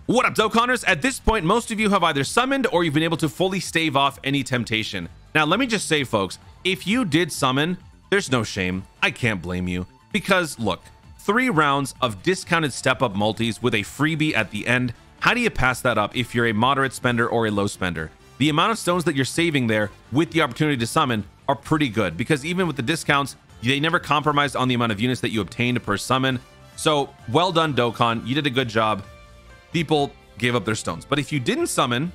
What up, Dokkanners? At this point, most of you have either summoned or you've been able to fully stave off any temptation. Now, let me just say, folks, if you did summon, there's no shame. I can't blame you. Because, look, 3 rounds of discounted step-up multis with a freebie at the end. How do you pass that up if you're a moderate spender or a low spender? The amount of stones that you're saving there with the opportunity to summon are pretty good, because even with the discounts, they never compromised on the amount of units that you obtained per summon. So, well done, Dokkan. You did a good job. People gave up their stones. But if you didn't summon,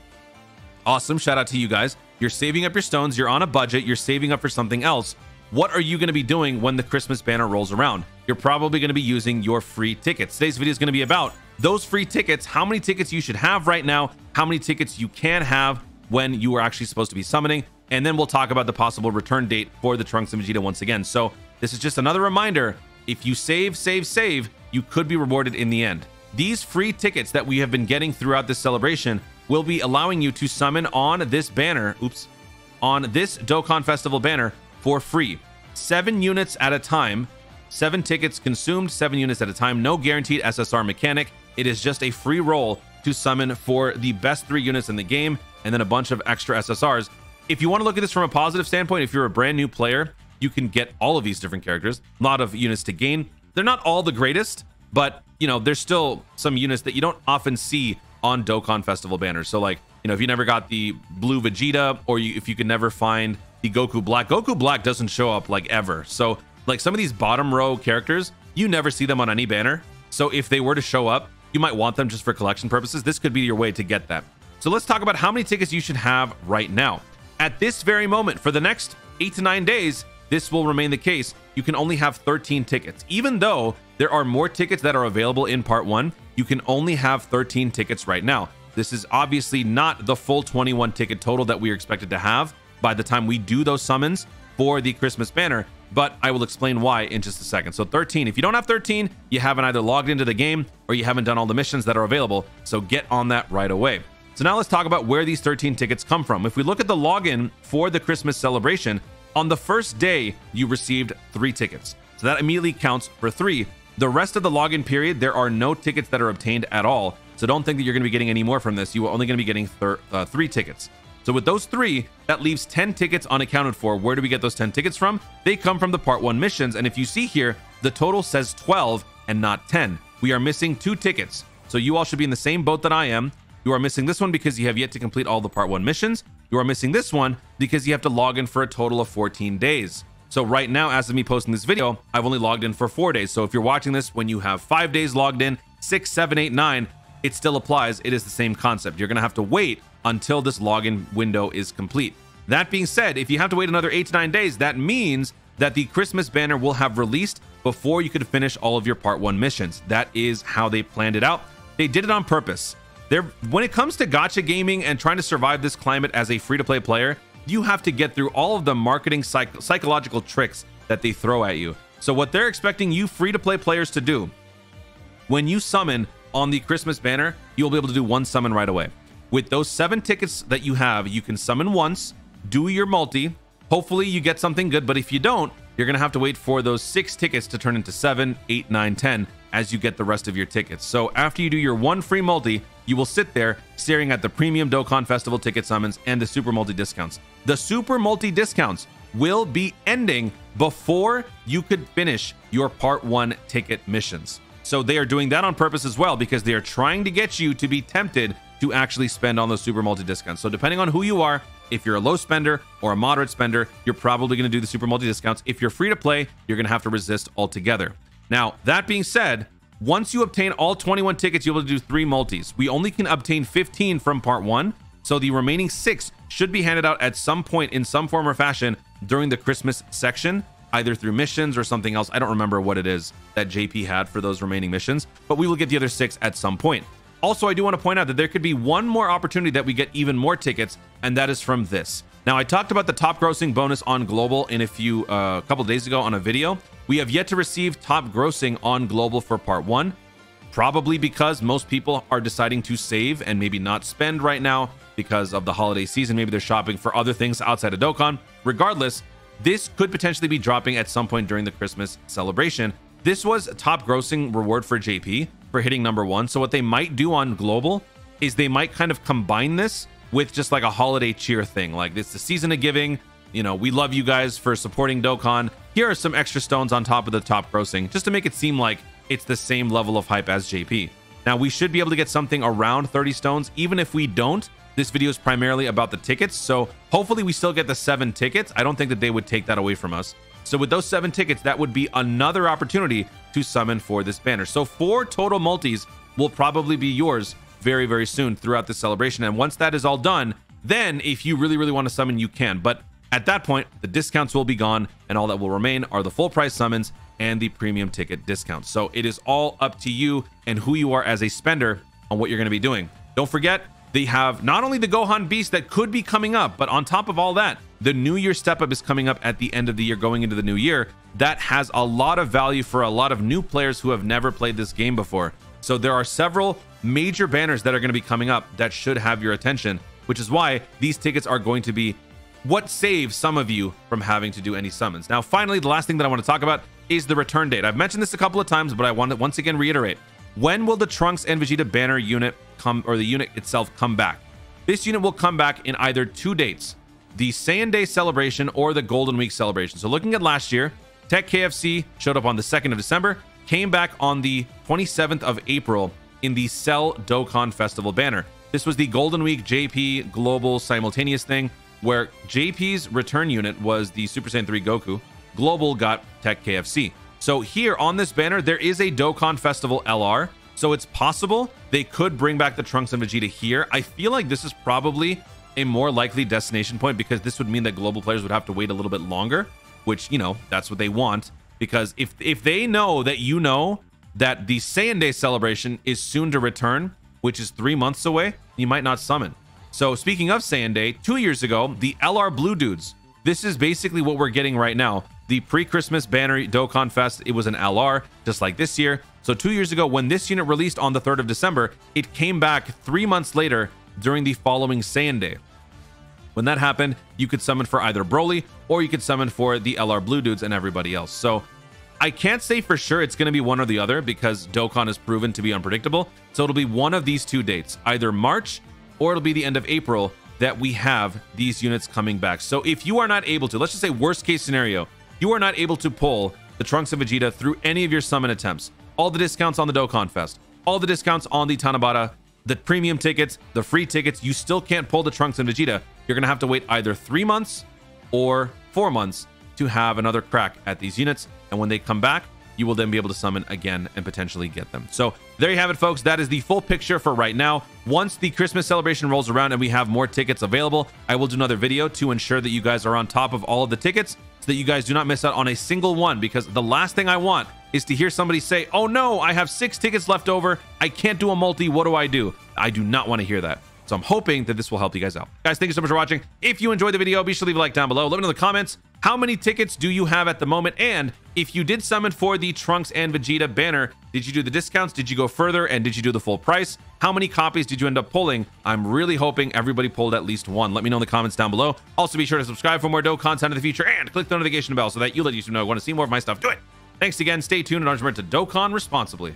awesome, shout out to you guys. You're saving up your stones, you're on a budget, you're saving up for something else. What are you going to be doing when the Christmas banner rolls around? You're probably going to be using your free tickets. Today's video is going to be about those free tickets, how many tickets you should have right now, how many tickets you can have when you are actually supposed to be summoning, and then we'll talk about the possible return date for the Trunks and Vegeta once again. So this is just another reminder, if you save, you could be rewarded in the end. These free tickets that we have been getting throughout this celebration will be allowing you to summon on this banner, on this Dokkan Festival banner for free. 7 units at a time, 7 tickets consumed, 7 units at a time, no guaranteed SSR mechanic. It is just a free roll to summon for the best 3 units in the game, and then a bunch of extra SSRs. If you want to look at this from a positive standpoint, if you're a brand new player, you can get all of these different characters, a lot of units to gain. They're not all the greatest, but you know, there's still some units that you don't often see on Dokkan Festival banners. So like, you know, if you never got the blue Vegeta, or if you can never find the Goku Black doesn't show up like ever. So like some of these bottom row characters, you never see them on any banner. So if they were to show up, you might want them just for collection purposes. This could be your way to get that. So let's talk about how many tickets you should have right now. At this very moment, for the next 8 to 9 days, this will remain the case. You can only have 13 tickets. Even though there are more tickets that are available in part 1, you can only have 13 tickets right now. This is obviously not the full 21 ticket total that we are expected to have by the time we do those summons for the Christmas banner, but I will explain why in just a second. So 13, if you don't have 13, you haven't either logged into the game or you haven't done all the missions that are available. So get on that right away. So now let's talk about where these 13 tickets come from. If we look at the login for the Christmas celebration, on the first day, you received 3 tickets. So that immediately counts for 3. The rest of the login period, there are no tickets that are obtained at all. So don't think that you're going to be getting any more from this. You are only going to be getting 3 tickets. So with those 3, that leaves 10 tickets unaccounted for. Where do we get those 10 tickets from? They come from the part 1 missions. And if you see here, the total says 12 and not 10. We are missing 2 tickets. So you all should be in the same boat that I am. You are missing this one because you have yet to complete all the part 1 missions. You are missing this one because you have to log in for a total of 14 days. So right now, as of me posting this video, I've only logged in for 4 days. So if you're watching this when you have 5 days logged in, 6, 7, 8, 9, it still applies. It is the same concept. You're going to have to wait until this login window is complete. That being said, if you have to wait another 8 to 9 days, that means that the Christmas banner will have released before you could finish all of your part 1 missions. That is how they planned it out. They did it on purpose. When it comes to gacha gaming and trying to survive this climate as a free-to-play player, you have to get through all of the marketing psychological tricks that they throw at you. So what they're expecting you free-to-play players to do, when you summon on the Christmas banner, you'll be able to do 1 summon right away. With those 7 tickets that you have, you can summon once, do your multi, hopefully you get something good, but if you don't, you're going to have to wait for those 6 tickets to turn into 7, 8, 9, 10 as you get the rest of your tickets. So after you do your 1 free multi, you will sit there staring at the premium Dokkan Festival ticket summons and the super multi discounts. The super multi discounts will be ending before you could finish your part 1 ticket missions. So they are doing that on purpose as well, because they are trying to get you to be tempted to actually spend on those super multi discounts. So depending on who you are, if you're a low spender or a moderate spender, you're probably going to do the super multi discounts. If you're free to play, you're going to have to resist altogether. Now, that being said, once you obtain all 21 tickets, you'll be able to do 3 multis. We only can obtain 15 from part 1, so the remaining 6 should be handed out at some point in some form or fashion during the Christmas section, either through missions or something else. I don't remember what it is that JP had for those remaining missions, but we will get the other 6 at some point. Also, I do want to point out that there could be one more opportunity that we get even more tickets, and that is from this. Now, I talked about the top grossing bonus on global in a couple days ago on a video. We have yet to receive top grossing on global for part 1, probably because most people are deciding to save and maybe not spend right now because of the holiday season. Maybe they're shopping for other things outside of Dokkan. Regardless, this could potentially be dropping at some point during the Christmas celebration. This was a top grossing reward for JP. for hitting #1. So what they might do on global is they might kind of combine this with just like a holiday cheer thing. Like, it's the season of giving. You know, we love you guys for supporting Dokkan. Here are some extra stones on top of the top grossing, just to make it seem like it's the same level of hype as JP. Now, we should be able to get something around 30 stones. Even if we don't, this video is primarily about the tickets. So hopefully we still get the 7 tickets. I don't think that they would take that away from us. So with those 7 tickets, that would be another opportunity to summon for this banner. So 4 total multis will probably be yours very, very soon throughout the celebration. And once that is all done, then if you really, really want to summon, you can. But at that point, the discounts will be gone, and all that will remain are the full price summons and the premium ticket discounts. So it is all up to you and who you are as a spender on what you're going to be doing. Don't forget, they have not only the Gohan Beast that could be coming up, but on top of all that, the New Year step up is coming up at the end of the year, going into the new year. That has a lot of value for a lot of new players who have never played this game before. So there are several major banners that are going to be coming up that should have your attention, which is why these tickets are going to be what saves some of you from having to do any summons. Now, finally, the last thing that I want to talk about is the return date. I've mentioned this a couple of times, but I want to once again reiterate. When will the Trunks and Vegeta banner unit come, or the unit itself come back? This unit will come back in either 2 dates, the Saiyan Day celebration or the Golden Week celebration. So looking at last year, Tech KFC showed up on the 2nd of December, came back on the 27th of April in the Cell Dokkan Festival banner. This was the Golden Week JP Global simultaneous thing, where JP's return unit was the Super Saiyan 3 Goku. Global got Tech KFC. So here on this banner, there is a Dokkan Festival LR. So it's possible they could bring back the Trunks and Vegeta here. I feel like this is probably a more likely destination point, because this would mean that global players would have to wait a little bit longer, which, you know, that's what they want. Because if they know that you know that the Saiyan Day celebration is soon to return, which is 3 months away, you might not summon. So speaking of Saiyan Day, 2 years ago, the LR Blue Dudes. This is basically what we're getting right now. The pre-Christmas banner Dokkan Fest, it was an LR, just like this year. So 2 years ago, when this unit released on the 3rd of December, it came back 3 months later during the following Saiyan Day. When that happened, you could summon for either Broly, or you could summon for the LR Blue Dudes and everybody else. So I can't say for sure it's going to be one or the other, because Dokkan is proven to be unpredictable. So it'll be one of these 2 dates, either March or it'll be the end of April, that we have these units coming back. So if you are not able to, let's just say worst case scenario, you are not able to pull the Trunks and Vegeta through any of your summon attempts, all the discounts on the Dokkan Fest, all the discounts on the Tanabata, the premium tickets, the free tickets, you still can't pull the Trunks and Vegeta, you're going to have to wait either 3 months or 4 months to have another crack at these units. And when they come back, you will then be able to summon again and potentially get them. So there you have it, folks. That is the full picture for right now. Once the Christmas celebration rolls around and we have more tickets available, I will do another video to ensure that you guys are on top of all of the tickets, so that you guys do not miss out on a single one, because the last thing I want is to hear somebody say, oh no, I have 6 tickets left over, I can't do a multi, what do? I do not want to hear that. So I'm hoping that this will help you guys out. Guys, thank you so much for watching. If you enjoyed the video, be sure to leave a like down below. Let me know in the comments, how many tickets do you have at the moment? And if you did summon for the Trunks and Vegeta banner, did you do the discounts? Did you go further? And did you do the full price? How many copies did you end up pulling? I'm really hoping everybody pulled at least one. Let me know in the comments down below. Also, be sure to subscribe for more dope content in the future, and click the notification bell so that you let YouTube know you want to see more of my stuff. Do it. Thanks again. Stay tuned and remember to Dokkan responsibly.